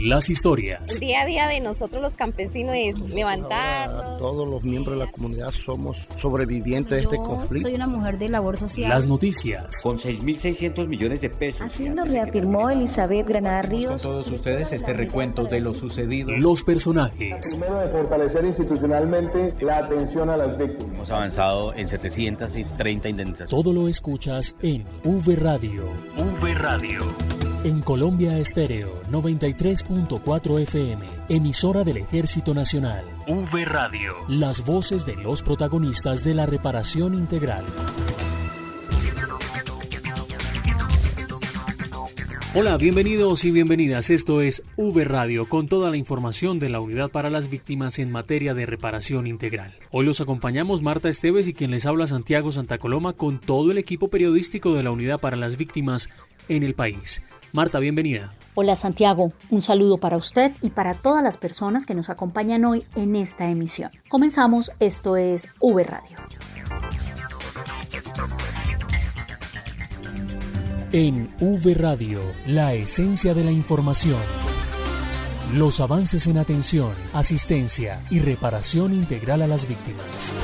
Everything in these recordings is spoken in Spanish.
las historias. El día a día de nosotros los campesinos es levantarnos. Todos los miembros de la comunidad somos sobrevivientes de este conflicto. Soy una mujer de labor social. Las noticias. Con 6.600 millones de pesos. Así lo reafirmó Elizabeth Granada Ríos. Con todos ustedes este recuento de lo sucedido. Los personajes. Primero, de fortalecer institucionalmente la atención a las víctimas. Hemos avanzado en 730 indemnizaciones. Todo lo escuchas en V Radio. V Radio. En Colombia Estéreo 93.4 FM, emisora del Ejército Nacional. V Radio. Las voces de los protagonistas de la reparación integral. Hola, bienvenidos y bienvenidas. Esto es V Radio con toda la información de la Unidad para las Víctimas en materia de reparación integral. Hoy los acompañamos Marta Esteves y quien les habla Santiago Santa Coloma con todo el equipo periodístico de la Unidad para las Víctimas en el país. Marta, bienvenida. Hola Santiago, un saludo para usted y para todas las personas que nos acompañan hoy en esta emisión. Comenzamos, esto es V Radio. En V Radio, la esencia de la información. Los avances en atención, asistencia y reparación integral a las víctimas.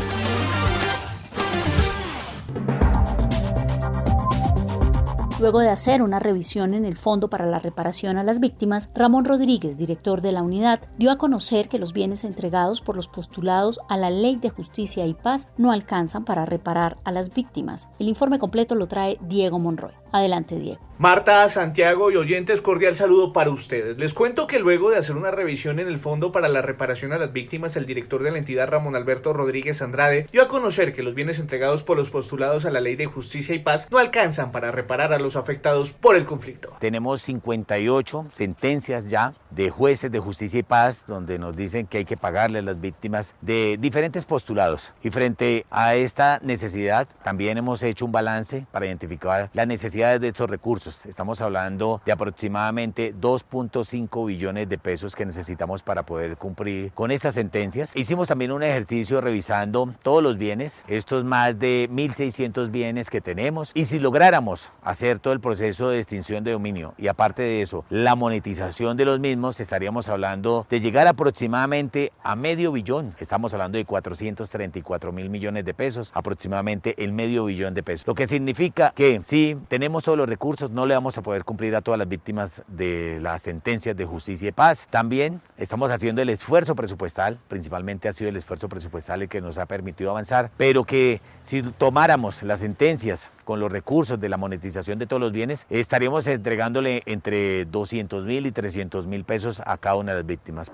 Luego de hacer una revisión en el Fondo para la Reparación a las Víctimas, Ramón Rodríguez, director de la unidad, dio a conocer que los bienes entregados por los postulados a la Ley de Justicia y Paz no alcanzan para reparar a las víctimas. El informe completo lo trae Diego Monroy. Adelante, Diego. Marta, Santiago y oyentes, cordial saludo para ustedes. Les cuento que luego de hacer una revisión en el Fondo para la Reparación a las Víctimas, el director de la entidad, Ramón Alberto Rodríguez Andrade, dio a conocer que los bienes entregados por los postulados a la Ley de Justicia y Paz no alcanzan para reparar a los afectados por el conflicto. Tenemos 58 sentencias ya de jueces de justicia y paz donde nos dicen que hay que pagarle a las víctimas de diferentes postulados. Y frente a esta necesidad también hemos hecho un balance para identificar las necesidades de estos recursos. Estamos hablando de aproximadamente 2.5 billones de pesos que necesitamos para poder cumplir con estas sentencias. Hicimos también un ejercicio revisando todos los bienes, estos más de 1.600 bienes que tenemos, y si lográramos hacer todo el proceso de extinción de dominio y aparte de eso la monetización de los mismos, estaríamos hablando de llegar aproximadamente a medio billón. Estamos hablando de 434.000 millones de pesos, aproximadamente el medio billón de pesos, lo que significa que si tenemos todos los recursos no le vamos a poder cumplir a todas las víctimas de las sentencias de justicia y paz. También estamos haciendo el esfuerzo presupuestal, principalmente ha sido el esfuerzo presupuestal el que nos ha permitido avanzar, pero que si tomáramos las sentencias con los recursos de la monetización de todos los bienes, estaríamos entregándole entre 200.000 y 300.000 pesos a cada una de las víctimas.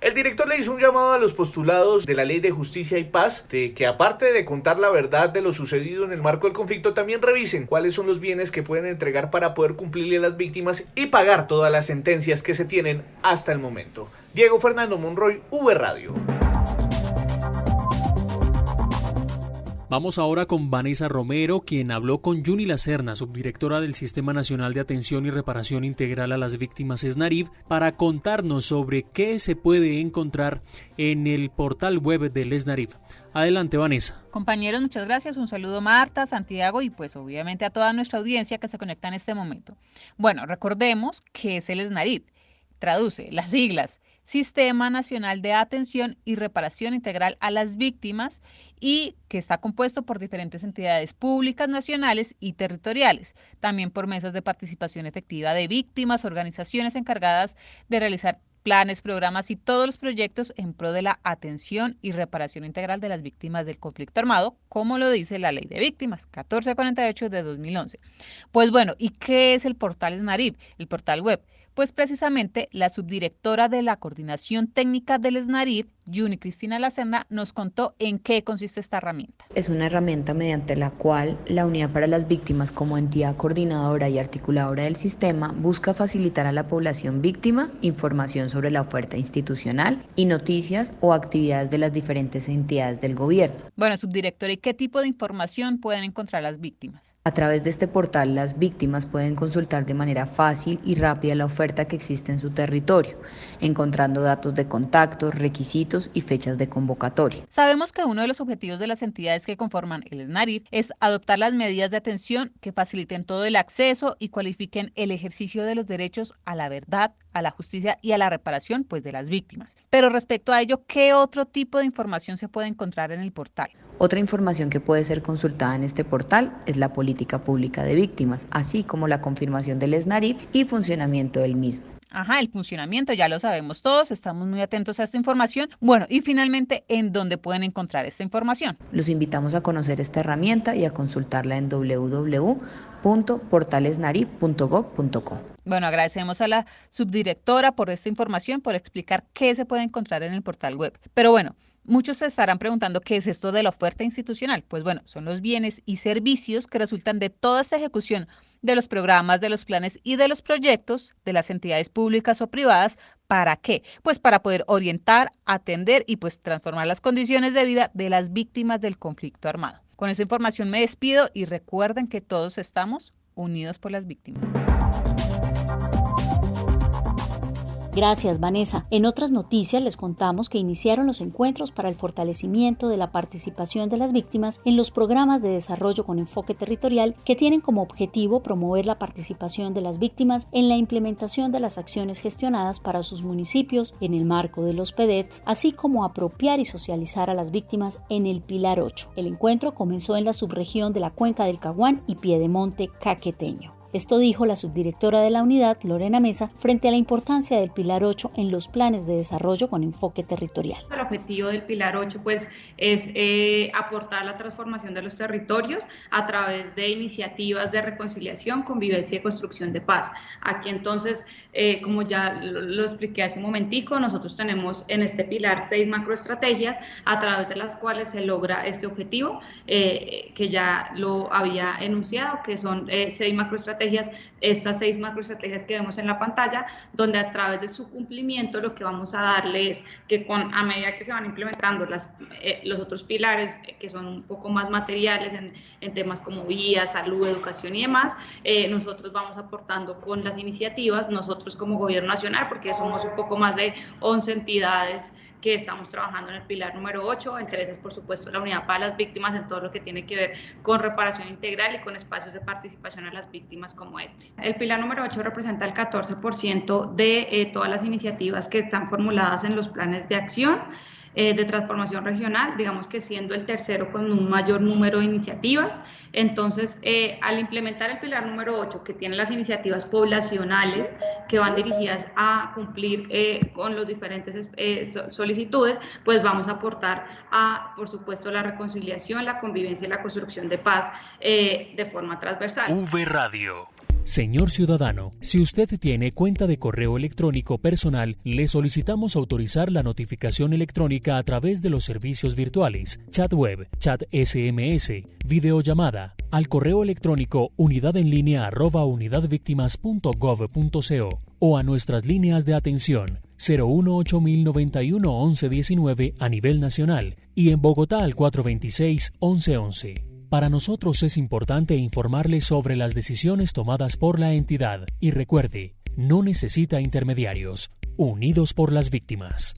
El director le hizo un llamado a los postulados de la Ley de Justicia y Paz de que, aparte de contar la verdad de lo sucedido en el marco del conflicto, también revisen cuáles son los bienes que pueden entregar para poder cumplirle a las víctimas y pagar todas las sentencias que se tienen hasta el momento. Diego Fernando Monroy, V Radio. Vamos ahora con Vanessa Romero, quien habló con Yuni Lacerna, subdirectora del Sistema Nacional de Atención y Reparación Integral a las Víctimas SNARIV, para contarnos sobre qué se puede encontrar en el portal web del SNARIV. Adelante, Vanessa. Compañeros, muchas gracias. Un saludo, Marta, Santiago y pues obviamente a toda nuestra audiencia que se conecta en este momento. Bueno, recordemos que es el SNARIV. Traduce las siglas: Sistema Nacional de Atención y Reparación Integral a las Víctimas, y que está compuesto por diferentes entidades públicas, nacionales y territoriales, también por mesas de participación efectiva de víctimas, organizaciones encargadas de realizar planes, programas y todos los proyectos en pro de la atención y reparación integral de las víctimas del conflicto armado, como lo dice la Ley de Víctimas 1448 de 2011. Pues bueno, ¿y qué es el portal SNARIV, el portal web? Pues precisamente la subdirectora de la Coordinación Técnica del SNARIV, Yuni Cristina Lacerna, nos contó en qué consiste esta herramienta. Es una herramienta mediante la cual la Unidad para las Víctimas, como entidad coordinadora y articuladora del sistema, busca facilitar a la población víctima información sobre la oferta institucional y noticias o actividades de las diferentes entidades del gobierno. Bueno, subdirectora, ¿y qué tipo de información pueden encontrar las víctimas? A través de este portal, las víctimas pueden consultar de manera fácil y rápida la oferta que existe en su territorio, encontrando datos de contactos, requisitos requerimientos y fechas de convocatoria. Sabemos que uno de los objetivos de las entidades que conforman el SNARIP es adoptar las medidas de atención que faciliten todo el acceso y cualifiquen el ejercicio de los derechos a la verdad, a la justicia y a la reparación de las víctimas. Pero respecto a ello, ¿qué otro tipo de información se puede encontrar en el portal? Otra información que puede ser consultada en este portal es la política pública de víctimas, así como la confirmación del SNARIP y funcionamiento del mismo. El funcionamiento ya lo sabemos todos, estamos muy atentos a esta información. Bueno, y finalmente, ¿en dónde pueden encontrar esta información? Los invitamos a conocer esta herramienta y a consultarla en www.portalesnarip.gov.co. Bueno, agradecemos a la subdirectora por esta información, por explicar qué se puede encontrar en el portal web. Pero bueno, muchos se estarán preguntando qué es esto de la oferta institucional. Pues bueno, son los bienes y servicios que resultan de toda esta ejecución de los programas, de los planes y de los proyectos de las entidades públicas o privadas. ¿Para qué? Pues para poder orientar, atender y transformar las condiciones de vida de las víctimas del conflicto armado. Con esta información me despido y recuerden que todos estamos unidos por las víctimas. Gracias, Vanessa. En otras noticias les contamos que iniciaron los encuentros para el fortalecimiento de la participación de las víctimas en los programas de desarrollo con enfoque territorial que tienen como objetivo promover la participación de las víctimas en la implementación de las acciones gestionadas para sus municipios en el marco de los PEDETs, así como apropiar y socializar a las víctimas en el Pilar 8. El encuentro comenzó en la subregión de la Cuenca del Caguán y Piedemonte caqueteño. Esto dijo la subdirectora de la unidad, Lorena Mesa, frente a la importancia del Pilar 8 en los planes de desarrollo con enfoque territorial. El objetivo del Pilar 8 es aportar la transformación de los territorios a través de iniciativas de reconciliación, convivencia y construcción de paz. Aquí entonces, como ya lo expliqué hace un momentico, nosotros tenemos en este pilar 6 macroestrategias a través de las cuales se logra este objetivo, que ya lo había enunciado, que son 6 macroestrategias. Estas 6 macroestrategias que vemos en la pantalla, donde a través de su cumplimiento lo que vamos a darle es que a medida que se van implementando los otros pilares que son un poco más materiales en temas como vías, salud, educación y demás, nosotros vamos aportando con las iniciativas, nosotros como gobierno nacional, porque somos un poco más de 11 entidades que estamos trabajando en el pilar número 8, entre esas por supuesto la unidad para las víctimas en todo lo que tiene que ver con reparación integral y con espacios de participación a las víctimas como este. El pilar número 8 representa el 14% de todas las iniciativas que están formuladas en los planes de acción de transformación regional, digamos que siendo el tercero con un mayor número de iniciativas. Entonces, al implementar el pilar número 8, que tiene las iniciativas poblacionales que van dirigidas a cumplir con los diferentes solicitudes, pues vamos a aportar a, por supuesto, la reconciliación, la convivencia y la construcción de paz de forma transversal. V Radio. Señor ciudadano, si usted tiene cuenta de correo electrónico personal, le solicitamos autorizar la notificación electrónica a través de los servicios virtuales, chat web, chat SMS, videollamada, al correo electrónico unidadenlinea@unidadvictimas.gov.co o a nuestras líneas de atención 018-091-1119 a nivel nacional y en Bogotá al 426-1111. Para nosotros es importante informarle sobre las decisiones tomadas por la entidad y recuerde, no necesita intermediarios. Unidos por las víctimas.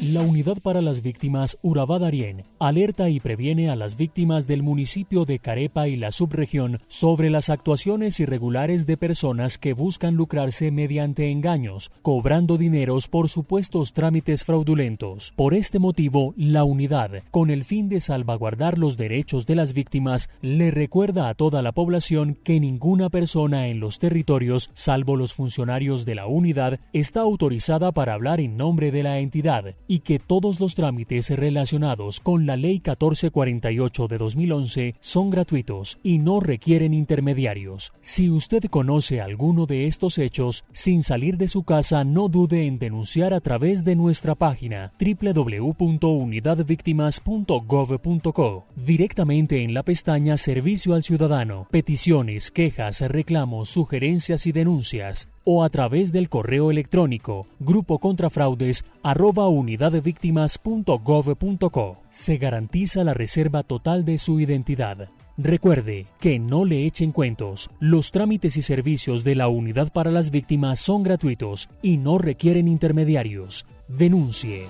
La Unidad para las Víctimas Urabá Darién alerta y previene a las víctimas del municipio de Carepa y la subregión sobre las actuaciones irregulares de personas que buscan lucrarse mediante engaños, cobrando dineros por supuestos trámites fraudulentos. Por este motivo, la unidad, con el fin de salvaguardar los derechos de las víctimas, le recuerda a toda la población que ninguna persona en los territorios, salvo los funcionarios de la unidad, está autorizada para hablar en nombre de la entidad y que todos los trámites relacionados con la Ley 1448 de 2011 son gratuitos y no requieren intermediarios. Si usted conoce alguno de estos hechos, sin salir de su casa, no dude en denunciar a través de nuestra página www.unidadvictimas.gov.co, directamente en la pestaña Servicio al Ciudadano, peticiones, quejas, reclamos, sugerencias y denuncias, o a través del correo electrónico grupocontrafraudes@unidadvictimas.gov.co. Se garantiza la reserva total de su identidad. Recuerde que no le echen cuentos. Los trámites y servicios de la Unidad para las Víctimas son gratuitos y no requieren intermediarios. Denuncie.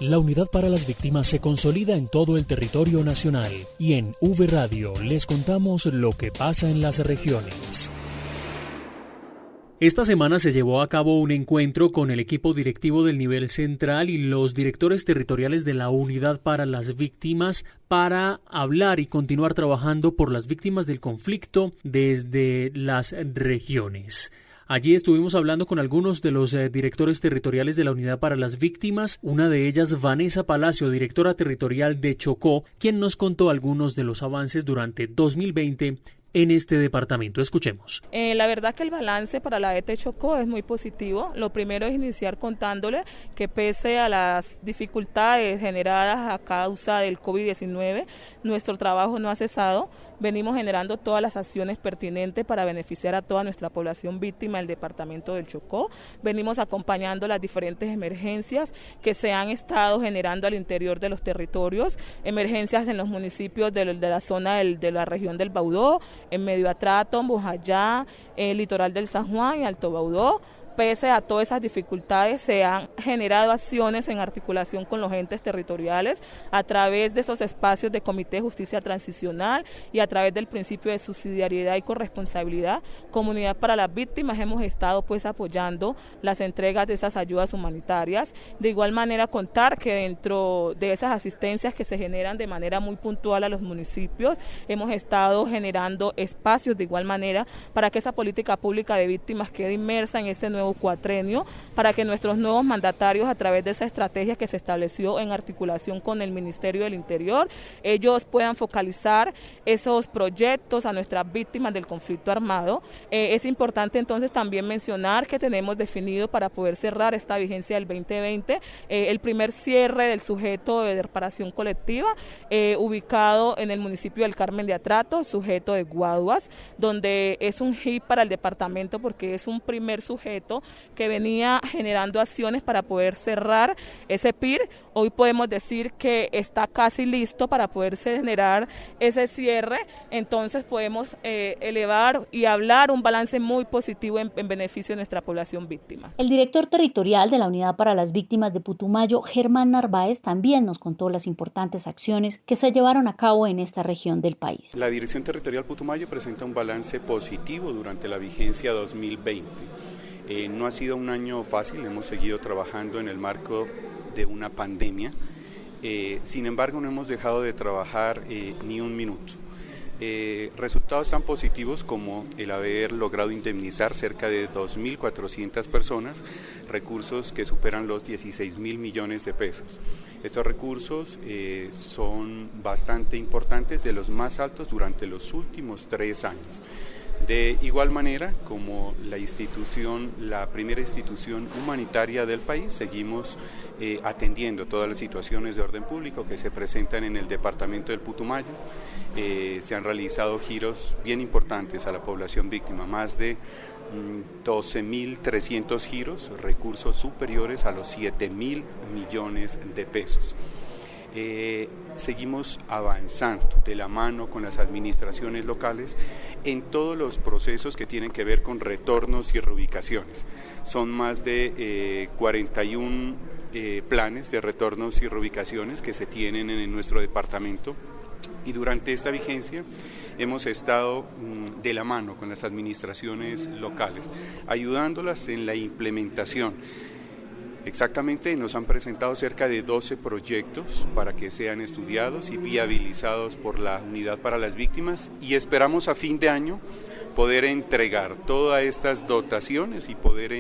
La Unidad para las Víctimas se consolida en todo el territorio nacional y en V Radio les contamos lo que pasa en las regiones. Esta semana se llevó a cabo un encuentro con el equipo directivo del nivel central y los directores territoriales de la Unidad para las Víctimas para hablar y continuar trabajando por las víctimas del conflicto desde las regiones. Allí estuvimos hablando con algunos de los directores territoriales de la Unidad para las Víctimas, una de ellas Vanessa Palacio, directora territorial de Chocó, quien nos contó algunos de los avances durante 2020 en este departamento. Escuchemos. La verdad que el balance para la ET Chocó es muy positivo. Lo primero es iniciar contándole que pese a las dificultades generadas a causa del COVID-19, nuestro trabajo no ha cesado. Venimos generando todas las acciones pertinentes para beneficiar a toda nuestra población víctima del departamento del Chocó. Venimos acompañando las diferentes emergencias que se han estado generando al interior de los territorios, emergencias en los municipios de la zona de la región del Baudó, en Medio Atrato, Bojayá, el litoral del San Juan y Alto Baudó. Pese a todas esas dificultades, se han generado acciones en articulación con los entes territoriales a través de esos espacios de Comité de Justicia Transicional y a través del principio de subsidiariedad y corresponsabilidad. Comunidad para las Víctimas hemos estado apoyando las entregas de esas ayudas humanitarias. De igual manera, contar que dentro de esas asistencias que se generan de manera muy puntual a los municipios, hemos estado generando espacios de igual manera para que esa política pública de víctimas quede inmersa en este nuevo cuatrenio, para que nuestros nuevos mandatarios, a través de esa estrategia que se estableció en articulación con el Ministerio del Interior, ellos puedan focalizar esos proyectos a nuestras víctimas del conflicto armado. Es importante entonces también mencionar que tenemos definido para poder cerrar esta vigencia del 2020 el primer cierre del sujeto de reparación colectiva ubicado en el municipio del Carmen de Atrato, sujeto de Guaduas, donde es un hit para el departamento porque es un primer sujeto que venía generando acciones para poder cerrar ese PIR. Hoy podemos decir que está casi listo para poderse generar ese cierre, entonces podemos elevar y hablar un balance muy positivo en beneficio de nuestra población víctima. El director territorial de la Unidad para las Víctimas de Putumayo, Germán Narváez, también nos contó las importantes acciones que se llevaron a cabo en esta región del país. La Dirección Territorial Putumayo presenta un balance positivo durante la vigencia 2020. No ha sido un año fácil, hemos seguido trabajando en el marco de una pandemia, sin embargo no hemos dejado de trabajar ni un minuto. Resultados tan positivos como el haber logrado indemnizar cerca de 2.400 personas, recursos que superan los 16.000 millones de pesos. Estos recursos son bastante importantes, de los más altos durante los últimos 3 años. De igual manera, como la primera institución humanitaria del país, seguimos atendiendo todas las situaciones de orden público que se presentan en el departamento del Putumayo. Se han realizado giros bien importantes a la población víctima, más de 12.300 giros, recursos superiores a los 7.000 millones de pesos. Seguimos avanzando de la mano con las administraciones locales en todos los procesos que tienen que ver con retornos y reubicaciones. Son más de 41 planes de retornos y reubicaciones que se tienen en nuestro departamento. Y durante esta vigencia hemos estado de la mano con las administraciones locales, ayudándolas en la implementación. Exactamente, nos han presentado cerca de 12 proyectos para que sean estudiados y viabilizados por la Unidad para las Víctimas, y esperamos a fin de año poder entregar todas estas dotaciones y poder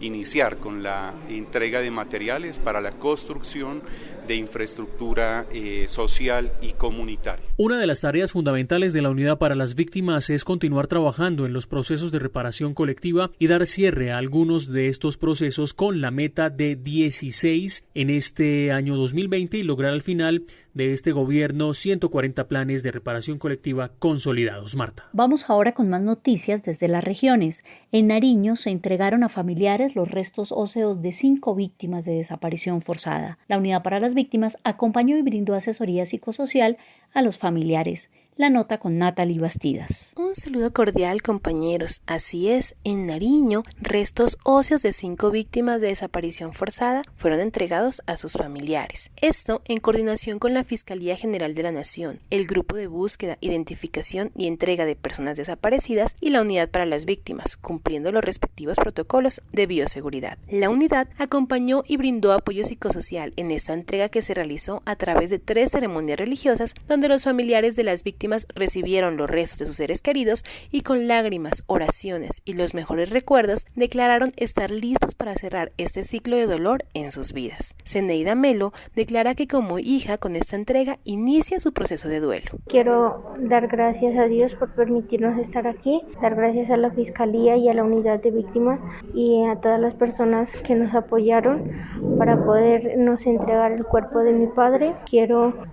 iniciar con la entrega de materiales para la construcción de infraestructura social y comunitaria. Una de las tareas fundamentales de la Unidad para las Víctimas es continuar trabajando en los procesos de reparación colectiva y dar cierre a algunos de estos procesos con la meta de 16 en este año 2020 y lograr al final de este gobierno 140 planes de reparación colectiva consolidados. Marta. Vamos ahora con más noticias desde las regiones. En Nariño se entregaron a familiares los restos óseos de 5 víctimas de desaparición forzada. La Unidad para las Víctimas acompañó y brindó asesoría psicosocial a los familiares. La nota con Natalie Bastidas. Un saludo cordial, compañeros. Así es, en Nariño, restos óseos de 5 víctimas de desaparición forzada fueron entregados a sus familiares. Esto en coordinación con la Fiscalía General de la Nación, el Grupo de Búsqueda, Identificación y Entrega de Personas Desaparecidas y la Unidad para las Víctimas, cumpliendo los respectivos protocolos de bioseguridad. La unidad acompañó y brindó apoyo psicosocial en esta entrega que se realizó a través de 3 ceremonias religiosas, donde los familiares de las víctimas recibieron los restos de sus seres queridos y con lágrimas, oraciones y los mejores recuerdos declararon estar listos para cerrar este ciclo de dolor en sus vidas. Zeneida Melo declara que como hija con esta entrega inicia su proceso de duelo. Quiero dar gracias a Dios por permitirnos estar aquí, dar gracias a la Fiscalía y a la Unidad de Víctimas y a todas las personas que nos apoyaron para podernos entregar el cuerpo de mi padre. Quiero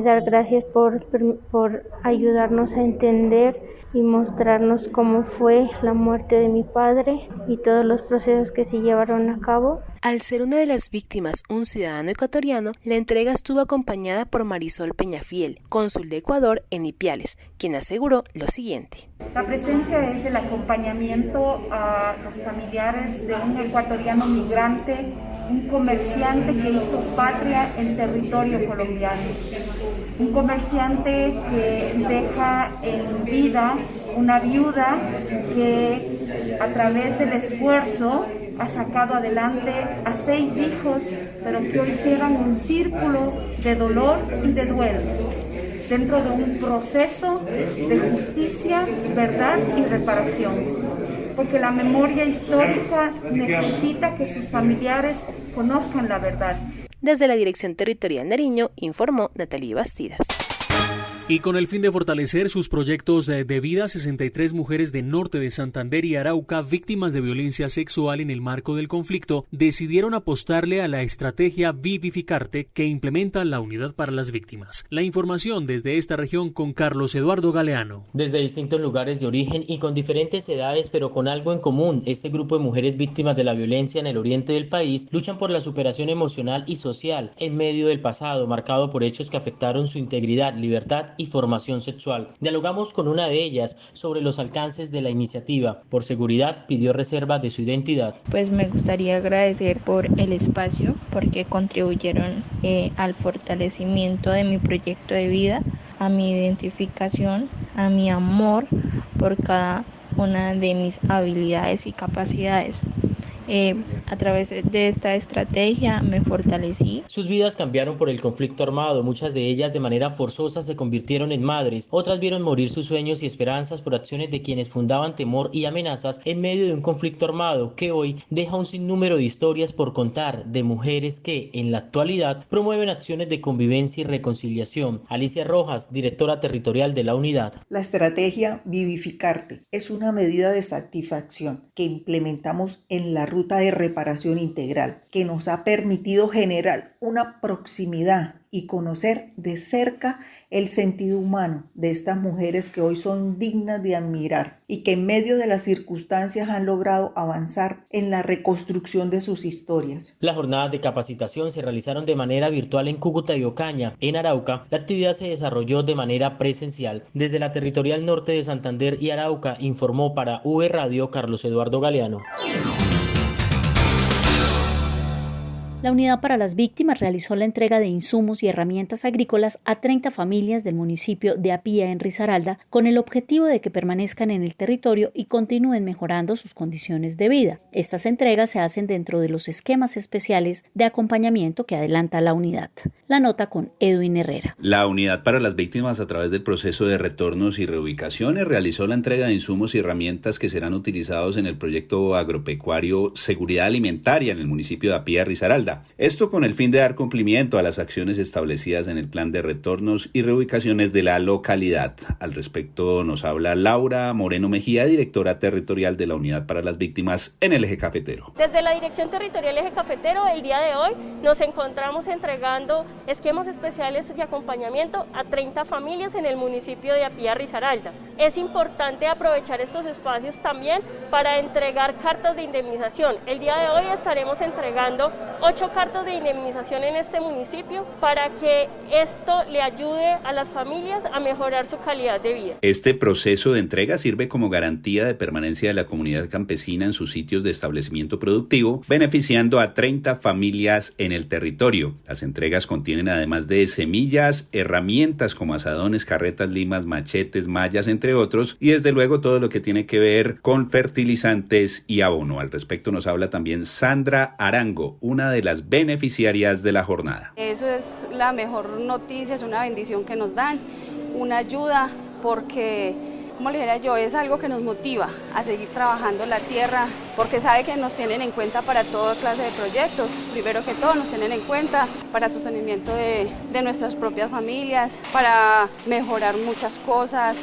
dar gracias por ayudarnos a entender y mostrarnos cómo fue la muerte de mi padre y todos los procesos que se llevaron a cabo. Al ser una de las víctimas un ciudadano ecuatoriano, la entrega estuvo acompañada por Marisol Peñafiel, cónsul de Ecuador en Ipiales, quien aseguró lo siguiente. La presencia es el acompañamiento a los familiares de un ecuatoriano migrante, un comerciante que hizo patria en territorio colombiano, un comerciante que deja en vida una viuda que a través del esfuerzo ha sacado adelante a 6 hijos, pero que hoy cierran un círculo de dolor y de duelo, dentro de un proceso de justicia, verdad y reparación, porque la memoria histórica necesita que sus familiares conozcan la verdad. Desde la Dirección Territorial Nariño, informó Natalie Bastidas. Y con el fin de fortalecer sus proyectos de vida, 63 mujeres de norte de Santander y Arauca, víctimas de violencia sexual en el marco del conflicto, decidieron apostarle a la estrategia Vivificarte que implementa la Unidad para las Víctimas. La información desde esta región con Carlos Eduardo Galeano. Desde distintos lugares de origen y con diferentes edades, pero con algo en común, este grupo de mujeres víctimas de la violencia en el oriente del país luchan por la superación emocional y social en medio del pasado, marcado por hechos que afectaron su integridad, libertad y formación sexual. Dialogamos con una de ellas sobre los alcances de la iniciativa. Por seguridad, pidió reserva de su identidad. Pues me gustaría agradecer por el espacio, porque contribuyeron al fortalecimiento de mi proyecto de vida, a mi identificación, a mi amor por cada una de mis habilidades y capacidades. A través de esta estrategia me fortalecí. Sus vidas cambiaron por el conflicto armado, muchas de ellas de manera forzosa se convirtieron en madres, otras vieron morir sus sueños y esperanzas por acciones de quienes fundaban temor y amenazas en medio de un conflicto armado que hoy deja un sinnúmero de historias por contar de mujeres que en la actualidad promueven acciones de convivencia y reconciliación. Alicia Rojas, directora territorial de la unidad. La estrategia Vivificarte es una medida de satisfacción que implementamos en la ruta de reparación integral, que nos ha permitido generar una proximidad y conocer de cerca el sentido humano de estas mujeres que hoy son dignas de admirar y que en medio de las circunstancias han logrado avanzar en la reconstrucción de sus historias. Las jornadas de capacitación se realizaron de manera virtual en Cúcuta y Ocaña. En Arauca, la actividad se desarrolló de manera presencial. Desde la Territorial Norte de Santander y Arauca, informó para V Radio Carlos Eduardo Galeano. La Unidad para las Víctimas realizó la entrega de insumos y herramientas agrícolas a 30 familias del municipio de Apía en Risaralda con el objetivo de que permanezcan en el territorio y continúen mejorando sus condiciones de vida. Estas entregas se hacen dentro de los esquemas especiales de acompañamiento que adelanta la unidad. La nota con Edwin Herrera. La Unidad para las Víctimas, a través del proceso de retornos y reubicaciones, realizó la entrega de insumos y herramientas que serán utilizados en el proyecto agropecuario Seguridad Alimentaria en el municipio de Apía, Risaralda. Esto con el fin de dar cumplimiento a las acciones establecidas en el plan de retornos y reubicaciones de la localidad. Al respecto nos habla Laura Moreno Mejía, directora territorial de la Unidad para las Víctimas en el Eje Cafetero. Desde la Dirección Territorial Eje Cafetero, el día de hoy nos encontramos entregando esquemas especiales de acompañamiento a 30 familias en el municipio de Apía, Risaralda. Es importante aprovechar estos espacios también para entregar cartas de indemnización. El día de hoy estaremos entregando 8 8 cartas de indemnización en este municipio para que esto le ayude a las familias a mejorar su calidad de vida. Este proceso de entrega sirve como garantía de permanencia de la comunidad campesina en sus sitios de establecimiento productivo, beneficiando a 30 familias en el territorio. Las entregas contienen además de semillas, herramientas como azadones, carretas, limas, machetes, mallas, entre otros, y desde luego todo lo que tiene que ver con fertilizantes y abono. Al respecto nos habla también Sandra Arango, una de las beneficiarias de la jornada. Eso es la mejor noticia, es una bendición que nos dan, una ayuda, porque, como le dijera yo, es algo que nos motiva a seguir trabajando la tierra, porque sabe que nos tienen en cuenta para toda clase de proyectos. Primero que todo nos tienen en cuenta para el sostenimiento de nuestras propias familias, para mejorar muchas cosas,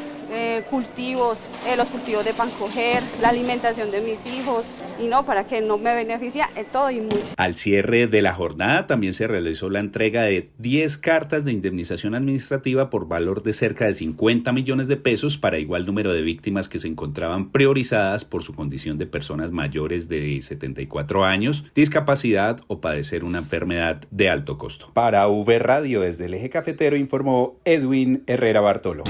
cultivos, los cultivos de pancoger, la alimentación de mis hijos, y no, para que no me beneficia en todo y mucho. Al cierre de la jornada también se realizó la entrega de 10 cartas de indemnización administrativa por valor de cerca de 50 millones de pesos para igual número de víctimas que se encontraban priorizadas por su condición de personas mayores de 74 años, discapacidad o padecer una enfermedad de alto costo. Para V Radio desde el Eje Cafetero informó Edwin Herrera Bartolo.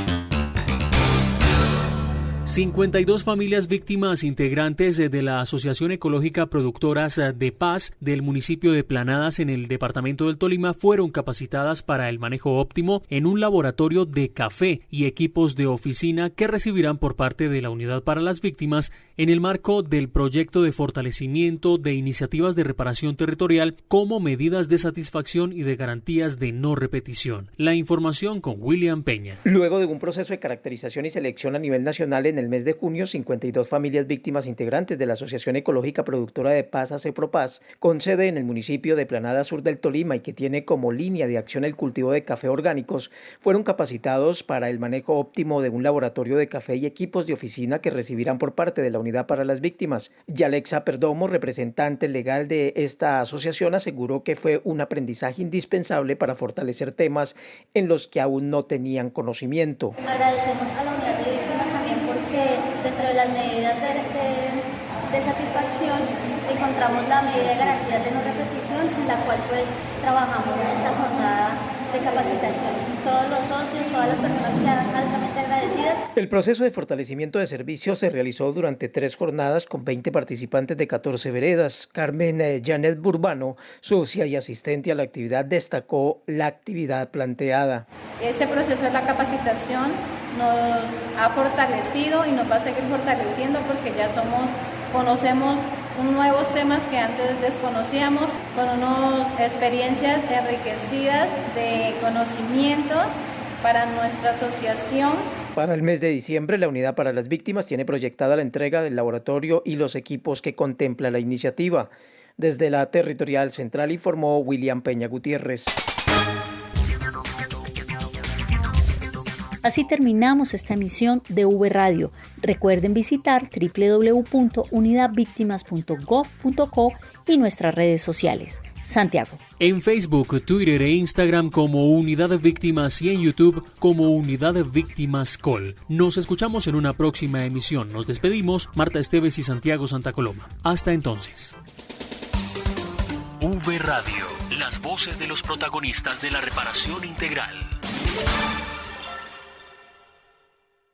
52 familias víctimas integrantes de la Asociación Ecológica Productoras de Paz del municipio de Planadas en el departamento del Tolima fueron capacitadas para el manejo óptimo en un laboratorio de café y equipos de oficina que recibirán por parte de la Unidad para las Víctimas en el marco del proyecto de fortalecimiento de iniciativas de reparación territorial como medidas de satisfacción y de garantías de no repetición. La información con William Peña. Luego de un proceso de caracterización y selección a nivel nacional en el mes de junio, 52 familias víctimas integrantes de la Asociación Ecológica Productora de Paz, ACEPROPAZ, con sede en el municipio de Planada Sur del Tolima y que tiene como línea de acción el cultivo de café orgánicos, fueron capacitados para el manejo óptimo de un laboratorio de café y equipos de oficina que recibirán por parte de la Unidad para las Víctimas. Yalexa Perdomo, representante legal de esta asociación, aseguró que fue un aprendizaje indispensable para fortalecer temas en los que aún no tenían conocimiento. Agradecemos a la Unidad de Víctimas también porque dentro de las medidas de satisfacción encontramos la medida de garantías de no repetición, en la cual pues trabajamos en esta jornada de capacitación. Todos los socios, todas las personas quedan altamente agradecidas. El proceso de fortalecimiento de servicios se realizó durante 3 jornadas con 20 participantes de 14 veredas. Carmen Janet Burbano, socia y asistente a la actividad, destacó la actividad planteada. Este proceso de la capacitación nos ha fortalecido y nos va a seguir fortaleciendo porque ya conocemos nuevos temas que antes desconocíamos, con unas experiencias enriquecidas de conocimientos para nuestra asociación. Para el mes de diciembre, la Unidad para las Víctimas tiene proyectada la entrega del laboratorio y los equipos que contempla la iniciativa. Desde la Territorial Central informó William Peña Gutiérrez. Así terminamos esta emisión de V Radio. Recuerden visitar www.unidadvictimas.gov.co y nuestras redes sociales. Santiago. En Facebook, Twitter e Instagram como Unidad Víctimas y en YouTube como Unidad Víctimas Col. Nos escuchamos en una próxima emisión. Nos despedimos, Marta Esteves y Santiago Santa Coloma. Hasta entonces. V Radio, las voces de los protagonistas de la reparación integral.